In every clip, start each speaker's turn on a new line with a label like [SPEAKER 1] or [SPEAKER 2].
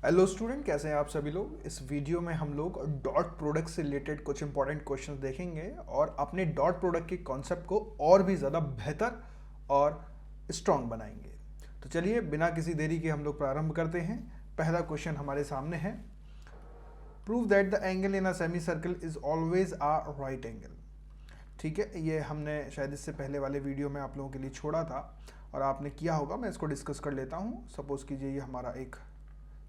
[SPEAKER 1] Hello student, कैसे हैं आप सभी लोग। इस वीडियो में हम लोग डॉट प्रोडक्ट से रिलेटेड कुछ इंपॉर्टेंट क्वेश्चंस देखेंगे और अपने डॉट प्रोडक्ट के कॉन्सेप्ट को और भी ज़्यादा बेहतर और स्ट्रॉन्ग बनाएंगे। तो चलिए बिना किसी देरी के हम लोग प्रारंभ करते हैं। पहला क्वेश्चन हमारे सामने है, prove that the angle in a semi circle is always a right angle. ठीक है, ये हमने शायद इससे पहले वाले वीडियो में आप लोगों के लिए छोड़ा था और आपने किया होगा। मैं इसको डिस्कस कर लेता हूँ। सपोज कीजिए ये हमारा एक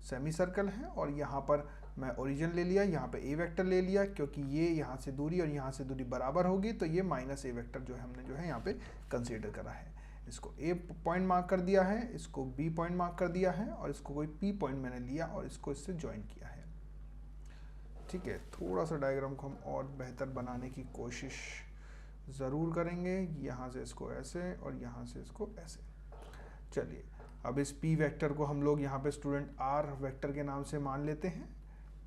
[SPEAKER 1] सेमी सर्कल है और यहाँ पर मैं ओरिजिन ले लिया, यहाँ पे ए वेक्टर ले लिया, क्योंकि ये यहाँ से दूरी और यहाँ से दूरी बराबर होगी तो ये माइनस ए वेक्टर जो है हमने जो है यहाँ पे कंसीडर करा है। इसको ए पॉइंट मार्क कर दिया है, इसको बी पॉइंट मार्क कर दिया है और इसको कोई पी पॉइंट मैंने लिया और इसको इससे ज्वाइन किया है। ठीक है, थोड़ा सा डायग्राम को हम और बेहतर बनाने की कोशिश ज़रूर करेंगे। यहाँ से इसको ऐसे और यहाँ से इसको ऐसे। चलिए, अब इस p वेक्टर को हम लोग यहाँ पे स्टूडेंट r वेक्टर के नाम से मान लेते हैं।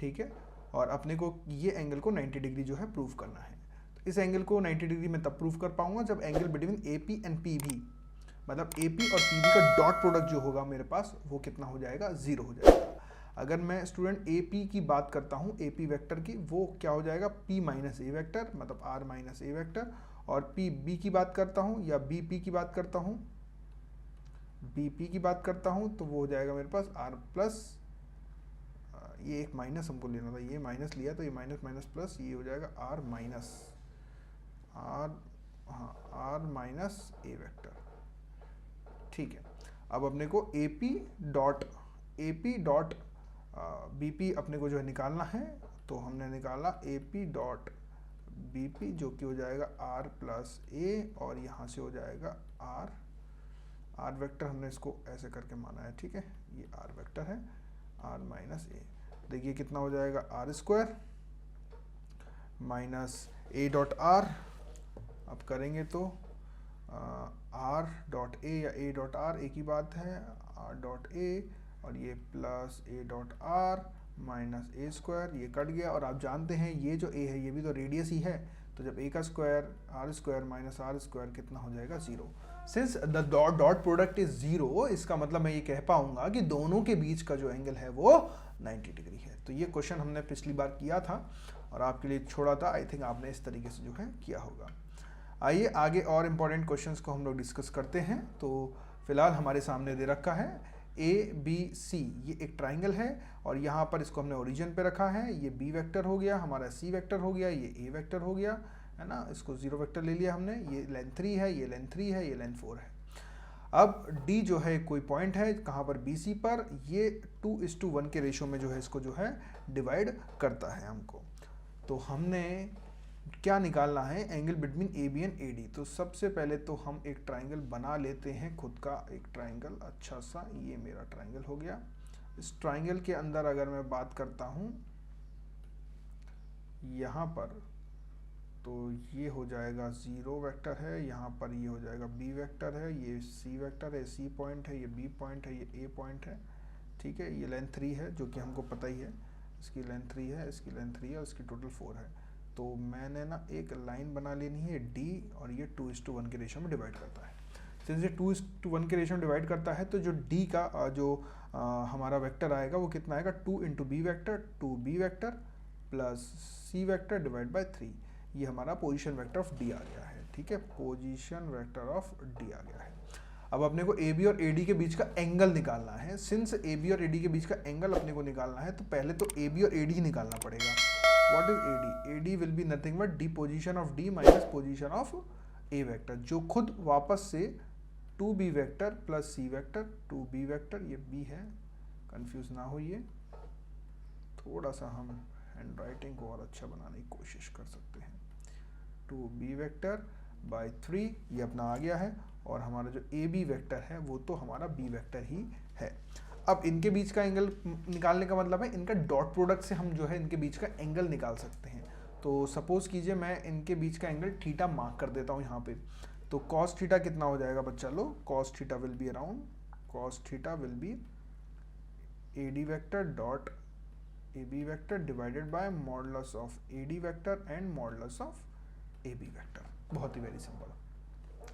[SPEAKER 1] ठीक है, और अपने को ये एंगल को 90 डिग्री जो है प्रूव करना है। तो इस एंगल को 90 डिग्री में तब प्रूव कर पाऊंगा जब angle between AP and PB, मतलब AP और PB का डॉट प्रोडक्ट जो होगा मेरे पास वो कितना हो जाएगा, 0 हो जाएगा। अगर मैं स्टूडेंट AP की बात करता हूँ, AP वेक्टर की, वो क्या हो जाएगा, P माइनस ए वेक्टर, मतलब R माइनस ए वेक्टर। और PB की बात करता हूँ या BP की बात करता हूँ, BP की बात करता हूँ तो वो हो जाएगा मेरे पास R प्लस, ये एक माइनस हमको लेना था, ये माइनस लिया तो ये माइनस माइनस प्लस, ये हो जाएगा R माइनस R, हाँ R माइनस ए वेक्टर। ठीक है, अब अपने को AP डॉट BP अपने को जो है निकालना है, तो हमने निकाला AP डॉट BP जो कि हो जाएगा R प्लस A और यहाँ से हो जाएगा R वेक्टर, हमने इसको ऐसे करके माना है। ठीक है, ये R वेक्टर है, R माइनस ए। देखिए कितना हो जाएगा, R square minus A dot R। अब करेंगे तो R डॉट A या A डॉट R एक ही बात है, R डॉट A और ये plus A dot R minus A square, ये कट गया। और आप जानते हैं ये जो A है ये भी तो रेडियस ही है, तो जब A का square R square minus R square कितना हो जाएगा, 0। Since the dot product is 0, इसका मतलब मैं ये कह पाऊंगा कि दोनों के बीच का जो एंगल है वो 90 डिग्री है। तो ये क्वेश्चन हमने पिछली बार किया था और आपके लिए छोड़ा था। आई थिंक आपने इस तरीके से जो है किया होगा। आइए आगे और इम्पोर्टेंट क्वेश्चंस को हम लोग डिस्कस करते हैं। तो फिलहाल हमारे सामने दे रखा है ABC, ये एक ट्राइंगल है और यहाँ पर इसको हमने ओरिजिन पे रखा है। ये B वेक्टर हो गया, हमारा C वेक्टर हो गया, ये A वेक्टर हो गया, है ना। इसको 0 वेक्टर ले लिया हमने, ये लेंथ 3 है, ये लेंथ 3 है, ये लेंथ 4 है। अब D जो है कोई पॉइंट है कहाँ पर, BC पर। ये 2:1 के रेशो में जो है इसको जो है डिवाइड करता है हमको। तो हमने क्या निकालना है, angle between AB and AD। तो सबसे पहले तो हम एक ट्राइंगल बना लेते हैं, खुद का एक ट्राइंगल अच्छा सा। ये मेरा ट्राइंगल हो गया। इस ट्राइंगल के अंदर अगर मैं बात करता हूँ यहाँ पर, तो ये हो जाएगा 0 वेक्टर है, यहाँ पर ये हो जाएगा B वेक्टर है, ये C वेक्टर है, C पॉइंट है, ये B पॉइंट है, ये A पॉइंट है। ठीक है, ये लेंथ 3 है जो कि हमको पता ही है, इसकी लेंथ 3 है, इसकी लेंथ 3 है और इसकी टोटल 4 है। तो मैंने ना एक लाइन बना लेनी है D, और ये 2:1 के रेशो में डिवाइड करता है। सिंस ये 2:1 के रेशो में डिवाइड करता है तो जो D का जो हमारा वेक्टर आएगा वो कितना आएगा, 2 into B vector, 2B vector plus C vector divide by 3। ये हमारा पोजीशन वेक्टर ऑफ D आ गया है। ठीक है, पोजीशन वेक्टर ऑफ D आ गया है। अब अपने को AB और AD के बीच का एंगल निकालना है। सिंस AB और AD के बीच का एंगल अपने को निकालना है तो पहले तो AB और AD ही निकालना पड़ेगा। What is AD? AD will be nothing but D position of D minus position of A vector, जो खुद वापस से 2B vector plus C vector, 2B vector, ये B है, कंफ्यूज ना होइए। थोड़ा सा हम हैंड राइटिंग को और अच्छा बनाने की कोशिश कर सकते हैं। 2B वेक्टर बाई 3, ये अपना आ गया है। और हमारा जो AB वेक्टर है वो तो हमारा B वेक्टर ही है। अब इनके बीच का एंगल निकालने का मतलब है इनका डॉट प्रोडक्ट से हम जो है इनके बीच का एंगल निकाल सकते हैं। तो सपोज कीजिए मैं इनके बीच का एंगल थीटा मार्क कर देता हूँ यहाँ पे। तो कॉस थीटा कितना हो जाएगा बच्चा लो, cos theta will be around, cos theta will be AD vector dot AB vector divided by modulus of AD vector and modulus of AB vector. बहुत ही वेरी सिंपल।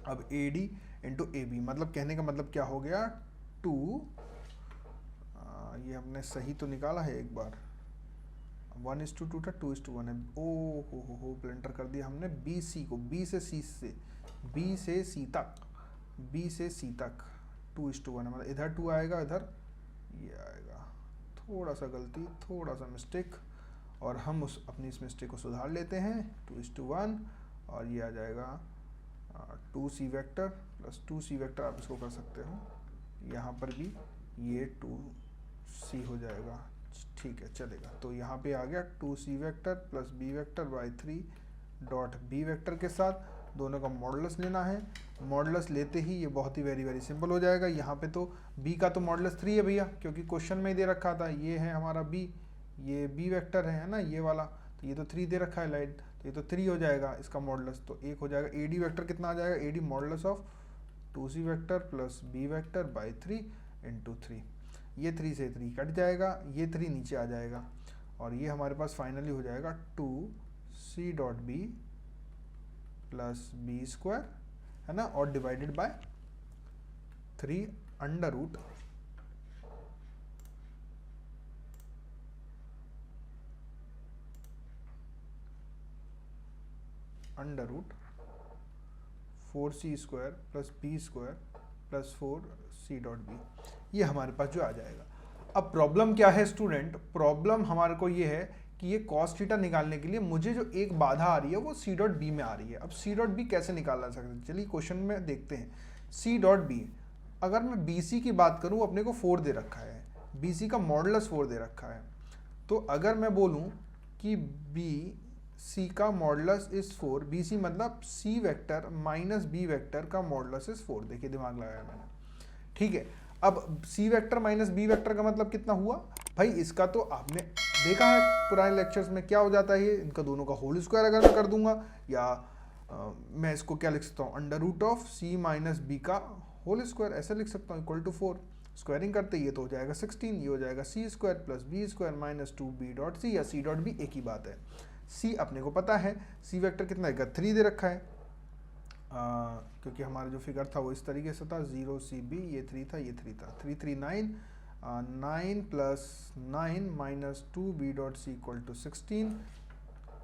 [SPEAKER 1] अब AD इंटू AB, मतलब कहने का मतलब क्या हो गया, 2 ये हमने सही तो निकाला है एक बार, 1:2 था, 2:1 है। ओ हो ब्लेंडर कर दिया हमने बी सी को, बी से सी तक, बी से सी तक 2:1 है, मतलब इधर 2 आएगा, इधर ये आएगा। थोड़ा सा गलती, थोड़ा सा मिस्टेक, और हम उस अपनी इस मिस्टेक को सुधार लेते हैं, 2:1, और ये आ जाएगा 2c vector plus 2c vector, आप इसको कर सकते हो यहाँ पर भी, ये 2c हो जाएगा, ठीक है चलेगा। तो यहाँ पे आ गया 2c vector plus b vector by 3 dot b vector के साथ दोनों का मॉडुलस लेना है। मॉडुलस लेते ही ये बहुत ही वेरी सिंपल हो जाएगा। यहाँ पे तो b का तो मॉडुलस 3 है भैया, क्योंकि क्वेश्चन में ही दे रखा था, ये है हमारा b, ये b वेक्टर है ना, ये वाला, तो ये तो 3 दे रखा है लाइट, तो ये तो 3 हो जाएगा इसका मॉडुलस, तो 1 हो जाएगा। ad वेक्टर कितना आ जाएगा, ad modulus of 2c vector plus b vector by 3 into 3, ये 3 से 3 कट जाएगा, ये 3 नीचे आ जाएगा, और ये हमारे पास फाइनली हो जाएगा 2c dot B plus B square, है ना, और divided by 3 under root under root 4c square plus B square plus 4c dot B, ये हमारे पास जो आ जाएगा। अब प्रॉब्लम क्या है स्टूडेंट, प्रॉब्लम हमारे को ये है कि ये cos थीटा निकालने के लिए मुझे जो एक बाधा आ रही है वो c डॉट बी में आ रही है। अब c डॉट बी कैसे निकाला सकते हैं, चलिए क्वेश्चन में देखते हैं। c डॉट बी, अगर मैं bc की बात करूं, अपने को 4 दे रखा है, bc का मॉडुलस 4 दे रखा है, तो अगर मैं बोलूं कि bc का मॉडुलस इज 4, bc मतलब c vector minus b vector का मॉडुलस इज 4, देखिए दिमाग लगाया मैंने, ठीक है। अब c vector minus b vector का मतलब कितना हुआ भाई, इसका तो आपने देखा है पुराने लेक्चर्स में क्या हो जाता है, ये इनका दोनों का होल स्क्वायर अगर मैं कर दूंगा, या मैं इसको क्या लिख सकता हूँ, under root of c minus B का होल स्क्वायर, ऐसे लिख सकता हूँ, इक्वल टू 4, स्क्वायरिंग करते ये तो हो जाएगा 16, ये हो जाएगा c square plus B square minus 2b dot c, या c डॉट बी एक ही बात है। c अपने को पता है, c वेक्टर कितना है, 3 दे रखा है, क्योंकि हमारा जो फिगर था वो इस तरीके से था, 0cb, ये 3 था, ये 3 था, 3 3 9, 9 plus 9 minus 2b dot C equal to 16,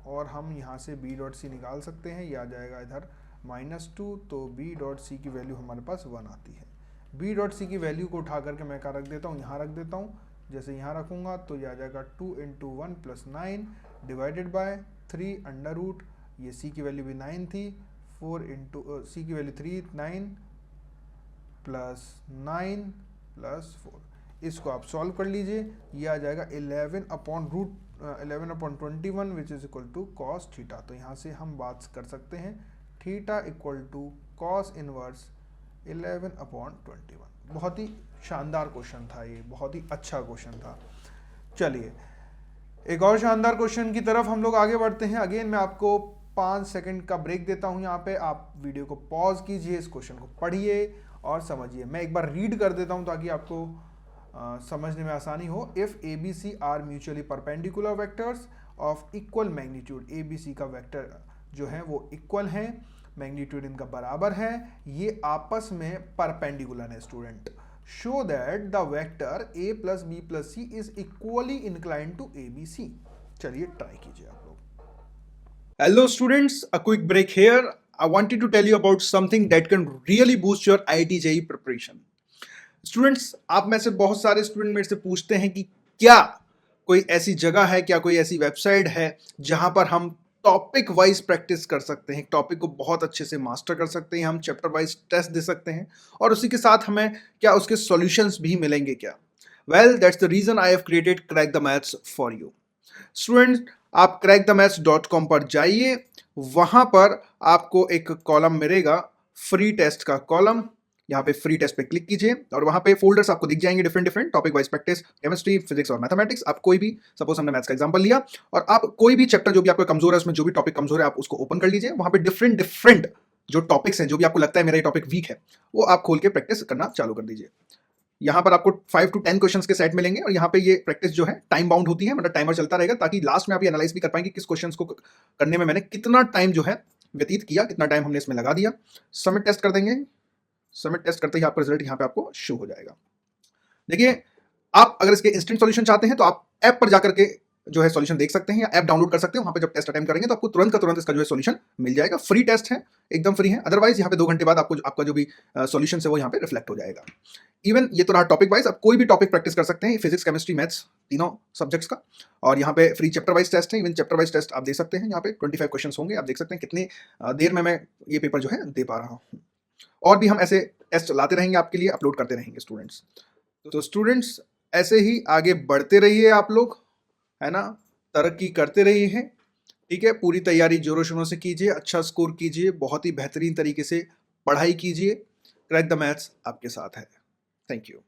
[SPEAKER 1] और हम यहाँ से b डॉट सी निकाल सकते हैं, ये आ जाएगा इधर -2, तो b डॉट सी की वैल्यू हमारे पास 1 आती है। b डॉट सी की वैल्यू को उठा करके मैं क्या रख देता हूँ, यहाँ रख देता हूँ, जैसे यहाँ रखूँगा तो ये आ जाएगा 2 into 1 plus 9 divided by 3 under root, ये c की वैल्यू भी 9 थी, 4 इंटू c की वैल्यू 3, 9 प्लस 9 प्लस 4, इसको आप सॉल्व कर लीजिए, ये आ जाएगा 11 upon 21 which is equal to cos theta. तो यहाँ से हम बात कर सकते हैं theta equal to cos inverse 11 upon 21। बहुत ही शानदार क्वेश्चन था ये, बहुत ही अच्छा क्वेश्चन था। चलिए एक और शानदार क्वेश्चन की तरफ हम लोग आगे बढ़ते हैं। अगेन मैं आपको 5 सेकंड का ब्रेक देता हूं, यहाँ पे आप वीडियो को पॉज कीजिए, इस क्वेश्चन को पढ़िए और समझिए। मैं एक बार रीड कर देता हूं ताकि आपको समझने में आसानी हो। If A B C are mutually perpendicular vectors of equal magnitude, A B C का वेक्टर जो है वो इक्वल है, मैग्नीट्यूड इनका बराबर है, ये आपस में परपेंडिकुलर है student. Show that the vector a plus B plus C is equally inclined to A B C. चलिए ट्राई कीजिए आप लोग। Hello students, a quick break here. I wanted to tell you about something that can really boost your IIT JEE preparation. Students, आप में से बहुत सारे student मेरे से पूछते हैं कि क्या कोई ऐसी जगह है, क्या कोई ऐसी वेबसाइट है जहां पर हम टॉपिक वाइज प्रैक्टिस कर सकते हैं, टॉपिक को बहुत अच्छे से मास्टर कर सकते हैं, हम चैप्टर वाइज टेस्ट दे सकते हैं और उसी के साथ हमें क्या उसके सॉल्यूशंस भी मिलेंगे क्या? Well, that's the reason I have created crack the maths for you. Student, आप crackthemaths.com पर जाइए, वहां पर आपको एक कॉलम मिलेगा फ्री टेस्ट का कॉलम। यहाँ पे फ्री टेस्ट पे क्लिक कीजिए और वहां पे फोल्डर्स आपको दिख जाएंगे, different topic wise practice, chemistry, physics और मैथमेटिक्स। आप कोई भी, सपोज हमने मैथ्स का एग्जांपल लिया, और आप कोई भी चैप्टर जो भी आपको कमजोर है, उसमें जो भी टॉपिक कमजोर है आप उसको ओपन कर लीजिए। वहां पे डिफरेंट जो टॉपिक्स हैं, जो भी आपको लगता है मेरा ये टॉपिक वीक है, वो आप खोल के प्रैक्टिस करना चालू कर दीजिए। यहाँ पर आपको 5 to 10 क्वेश्चंस के सेट मिलेंगे और यहाँ पे ये प्रैक्टिस जो है टाइम बाउंड होती है, मतलब टाइमर चलता रहेगा, ताकि लास्ट में आप ये एनालाइज भी कर पाएंगे किस क्वेश्चंस को करने में मैंने कितना टाइम जो है व्यतीत किया, कितना टाइम हमने इसमें लगा दिया। सबमिट टेस्ट कर देंगे, सबमिट टेस्ट करते ही आपका रिजल्ट यहाँ पे आपको शो हो जाएगा। देखिए, आप अगर इसके इंस्टेंट सॉल्यूशन चाहते हैं तो आप ऐप पर जाकर के जो है सॉल्यूशन देख सकते हैं, या ऐप डाउनलोड कर सकते हैं। वहां पे जब टेस्ट अटेम्प्ट करेंगे तो आपको तुरंत का तुरंत इसका जो है सॉल्यूशन मिल जाएगा। फ्री टेस्ट है, एकदम फ्री है। अदरवाइज यहाँ पे 2 घंटे बाद आपको आपका जो भी सॉल्यूशन है वो यहाँ पे रिफ्लेक्ट हो जाएगा। इवन ये तो रहा टॉपिक वाइज, आप कोई भी टॉपिक प्रैक्टिस कर सकते हैं, फिजिक्स, केमिस्ट्री, मैथ्स, तीनों सब्जेक्ट्स का। और यहाँ पे फ्री चैप्टर वाइज टेस्ट है, इवन चैप्टर वाइज टेस्ट आप दे सकते हैं। यहाँ पे 25 क्वेश्चन होंगे, आप देख सकते हैं कितनी देर में मैं ये पेपर जो है दे पा रहा हूँ। और भी हम ऐसे टेस्ट लाते रहेंगे आपके लिए, अपलोड करते रहेंगे स्टूडेंट्स। तो स्टूडेंट्स ऐसे ही आगे बढ़ते रहिए आप लोग, है ना, तरक्की करते रहिए हैं, ठीक है। पूरी तैयारी जोरों शोरों से कीजिए, अच्छा स्कोर कीजिए, बहुत ही बेहतरीन तरीके से पढ़ाई कीजिए। क्रैक द मैथ्स आपके साथ है। Thank you.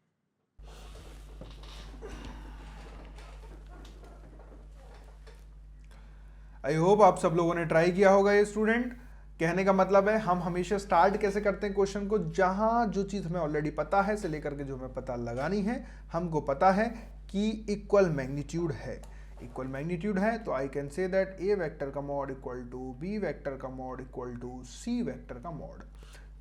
[SPEAKER 1] आई होप आप सब लोगों ने ट्राई किया होगा ये स्टूडेंट। कहने का मतलब है हम हमेशा स्टार्ट कैसे करते हैं क्वेश्चन को, जहां जो चीज हमें ऑलरेडी पता है से लेकर के जो हमें पता लगानी है। हमको पता है कि इक्वल मैग्नीट्यूड है, इक्वल मैग्नीट्यूड है, तो I can say that A vector का mod equal to B vector का mod equal to C vector का मॉड।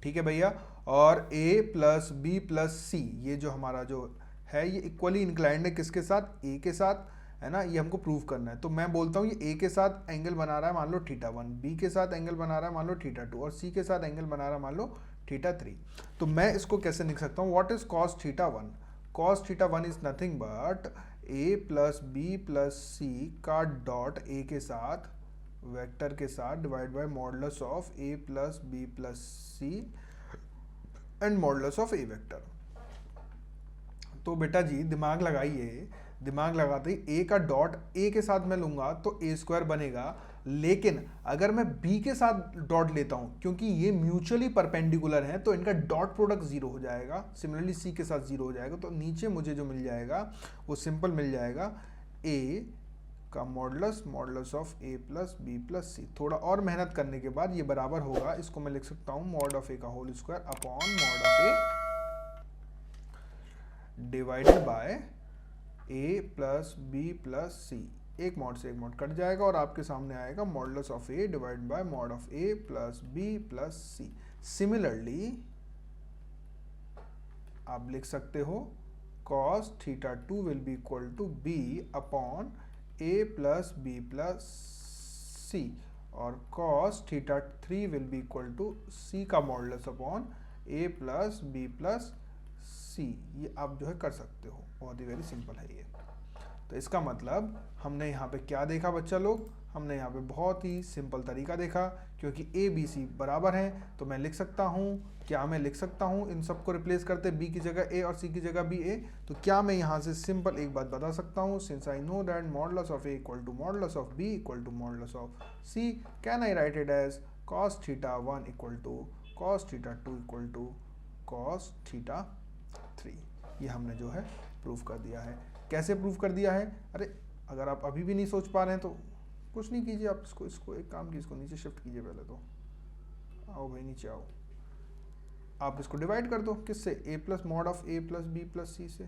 [SPEAKER 1] ठीक है भैया। और A plus B plus C ये जो हमारा जो है ये इक्वली इंक्लाइंड है किसके साथ, ए के साथ, है ना। ये हमको प्रूव करना है। तो मैं बोलता हूँ ये ए के साथ एंगल बना रहा है मान लो θ1, बी के साथ एंगल बना रहा है मान लो θ2, और सी के साथ एंगल बना रहा है मान लो θ3। तो मैं इसको कैसे लिख सकता हूँ, what is cos θ1? cos θ1 is nothing but A plus B plus C का डॉट ए के साथ वेक्टर के साथ divide by modulus of A plus B plus C and modulus of A vector. तो बेटा जी दिमाग लगाइए, दिमाग लगाते ही ए का डॉट ए के साथ मैं लूंगा तो ए स्क्वायर बनेगा, लेकिन अगर मैं बी के साथ डॉट लेता हूं, क्योंकि ये म्यूचुअली परपेंडिकुलर हैं तो इनका डॉट प्रोडक्ट जीरो हो जाएगा। सिमिलरली सी के साथ जीरो हो जाएगा, तो नीचे मुझे जो मिल जाएगा वो सिंपल मिल जाएगा ए का modulus modulus of A plus B plus C. थोड़ा और मेहनत करने के बाद ये बराबर होगा, इसको मैं लिख सकता हूं मॉड ऑफ ए का whole square upon mod of A divided by A plus B plus C. एक मॉड से एक मॉड कट जाएगा और आपके सामने आएगा modulus of A divide by mod of A plus B plus C. Similarly आप लिख सकते हो cos θ2 will be equal to B upon A plus B plus C, और cos θ3 will be equal to C का modulus upon A plus B plus C. ये आप जो है कर सकते हो, बहुत ही वेरी सिंपल है ये। तो इसका मतलब हमने यहाँ पे क्या देखा बच्चा लोग, हमने यहाँ पे बहुत ही सिंपल तरीका देखा, क्योंकि ए बी सी बराबर हैं तो मैं लिख सकता हूँ, क्या मैं लिख सकता हूँ इन सबको रिप्लेस करते, बी की जगह ए और सी की जगह बी ए। तो क्या मैं यहाँ से सिंपल एक बात बता सकता हूँ, since I know that modulus of A equal to modulus of B equal to modulus of C, can I write it as cos θ1 equal to cos θ2 equal to cos θ3। ये हमने जो है प्रूफ कर दिया है। कैसे प्रूफ कर दिया है? अरे अगर आप अभी भी नहीं सोच पा रहे हैं तो कुछ नहीं कीजिए, आप इसको एक काम कीजिए, इसको नीचे शिफ्ट कीजिए। पहले तो आओ भाई नीचे आओ, आप इसको डिवाइड कर दो किससे, A plus mod of A plus B plus C से।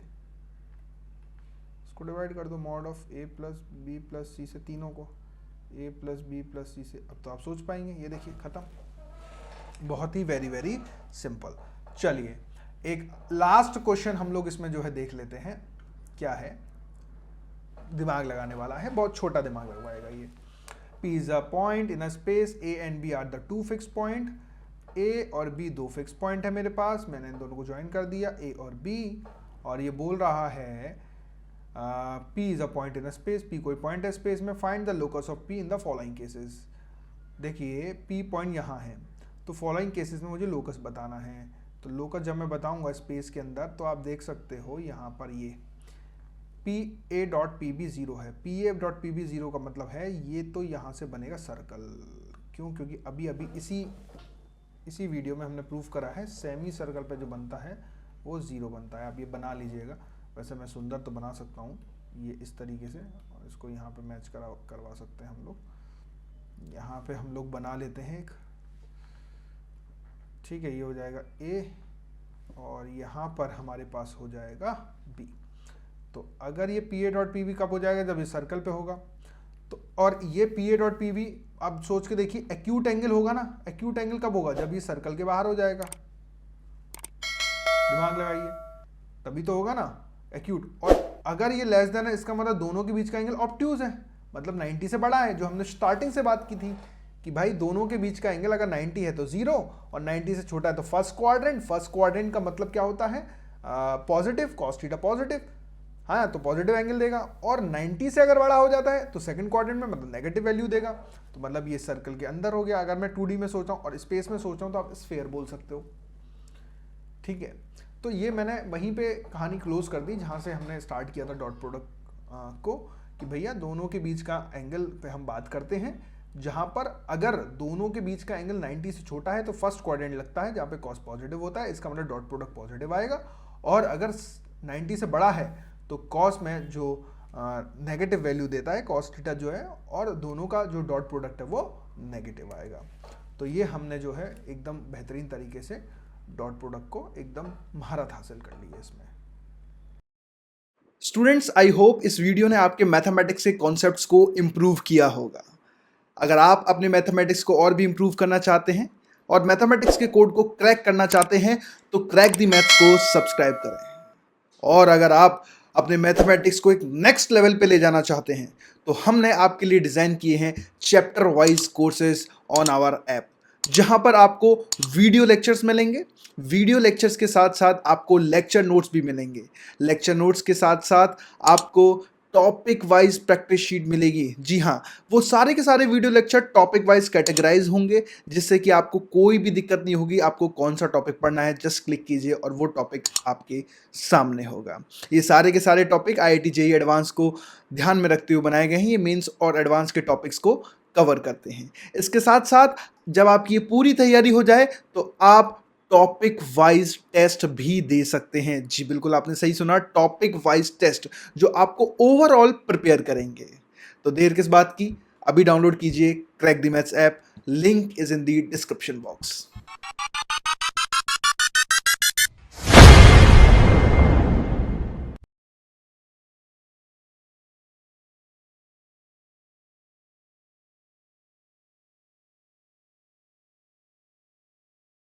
[SPEAKER 1] इसको डिवाइड कर दो mod of A plus B plus C से, तीनों को A plus B plus C से। अब तो आप सोच पाएंगे, ये देखिए खत्म। बहुत ही वेरी वेरी सिंपल। चलिए एक लास्ट क्वेश्चन हम लोग इसमें जो है देख लेते हैं, क्या है, दिमाग लगाने वाला है, बहुत छोटा दिमाग लगवाएगा ये। P is a point in a space A and B are the two fixed point। A और B दो फिक्स पॉइंट है मेरे पास, मैंने इन दोनों को ज्वाइन कर दिया A और B, और ये बोल रहा है P is a point in a space, P कोई पॉइंट है स्पेस में, find the locus of P in the following cases. देखिए P पॉइंट यहाँ है, तो फॉलोइंग केसेस में मुझे लोकस बताना है। तो लोकस जब मैं बताऊंगा स्पेस के अंदर, तो आप देख सकते हो यहाँ पर ये P A dot P B zero है। P A dot P B zero का मतलब है ये तो यहाँ से बनेगा सर्कल। क्यों? क्योंकि अभी अभी इसी वीडियो में हमने प्रूफ करा है सेमी सर्कल पे जो बनता है वो जीरो बनता है। आप ये बना लीजिएगा। वैसे मैं सुंदर तो बना सकता हूँ ये इस तरीके से, और इसको यहाँ पे मैच करवा सकते हैं हम लोग। यहाँ पे हम लोग बना लेते हैं एक, ठीक है, ये हो जाएगा ए, और यहाँ पर हमारे पास हो जाएगा बी। तो अगर ये P A dot P B कब हो जाएगा? जब ये सर्कल पे होगा। तो और ये P A dot P B आप सोच के देखिए, एक्यूट एंगल होगा ना, एक्यूट एंगल कब होगा? जब ये सर्कल के बाहर हो जाएगा। दिमाग लगाइए, तभी तो होगा ना। एक्यूट। और अगर ये लेस देन है इसका मतलब दोनों के बीच का एंगल ऑब्ट्यूज है, मतलब 90 से बड़ा है, जो हमने स्टार्टिंग से बात की थी कि भाई दोनों के बीच का एंगल अगर 90 है तो 0 और 90 से छोटा है तो फर्स्ट क्वाड्रेंट। फर्स्ट क्वाड्रेंट का मतलब क्या होता है? पॉजिटिव, कॉस थीटा पॉजिटिव, हाँ तो पॉजिटिव एंगल देगा। और 90 से अगर बड़ा हो जाता है तो सेकंड क्वाड्रेंट में मतलब नेगेटिव वैल्यू देगा। तो मतलब ये सर्कल के अंदर हो गया। अगर मैं 2D में सोचा हूँ और स्पेस में सोचा हूँ तो आप स्फेयर बोल सकते हो, ठीक है। तो ये मैंने वहीं पे कहानी क्लोज कर दी जहाँ से हमने स्टार्ट किया था डॉट प्रोडक्ट को, कि भैया दोनों के बीच का एंगल पे हम बात करते हैं, जहाँ पर अगर दोनों के बीच का एंगल 90 से छोटा है तो फर्स्ट क्वाड्रेंट लगता है जहाँ पे कॉस पॉजिटिव होता है, इसका मतलब डॉट प्रोडक्ट पॉजिटिव आएगा। और अगर 90 से बड़ा है तो कॉस में जो नेगेटिव वैल्यू देता है कॉस थीटा जो है, और दोनों का जो डॉट प्रोडक्ट है वो नेगेटिव आएगा। तो ये हमने जो है एकदम बेहतरीन तरीके से डॉट प्रोडक्ट को एकदम महारत हासिल कर ली है इसमें।
[SPEAKER 2] स्टूडेंट्स, आई होप इस वीडियो ने आपके मैथमेटिक्स के कॉन्सेप्ट्स को इम्प्रूव किया होगा। अगर आप अपने मैथमेटिक्स को और भी इम्प्रूव करना चाहते हैं और मैथमेटिक्स के कोड को क्रैक करना चाहते हैं तो क्रैक द मैथ्स को सब्सक्राइब करें। और अगर आप अपने मैथमेटिक्स को एक नेक्स्ट लेवल पे ले जाना चाहते हैं तो हमने आपके लिए डिज़ाइन किए हैं chapter wise courses on our app, जहां पर आपको वीडियो लेक्चर्स मिलेंगे। वीडियो लेक्चर्स के साथ साथ आपको लेक्चर नोट्स भी मिलेंगे। लेक्चर नोट्स के साथ साथ आपको टॉपिक वाइज प्रैक्टिस शीट मिलेगी। जी हाँ, वो सारे के सारे video lecture topic wise categorise होंगे, जिससे कि आपको कोई भी दिक्कत नहीं होगी। आपको कौन सा टॉपिक पढ़ना है जस्ट क्लिक कीजिए और वो टॉपिक आपके सामने होगा। ये सारे के सारे टॉपिक IIT JEE एडवांस को ध्यान में रखते हुए बनाए गए हैं। ये मेंस और एडवांस के टॉपिक्स को कवर करते हैं। इसके साथ साथ जब आपकी ये पूरी तैयारी हो जाए तो आप टॉपिक वाइज टेस्ट भी दे सकते हैं। जी बिल्कुल, आपने सही सुना, टॉपिक वाइज टेस्ट जो आपको ओवरऑल प्रिपेयर करेंगे। तो देर किस बात की, अभी डाउनलोड कीजिए crack the maths app. Link is in the description box.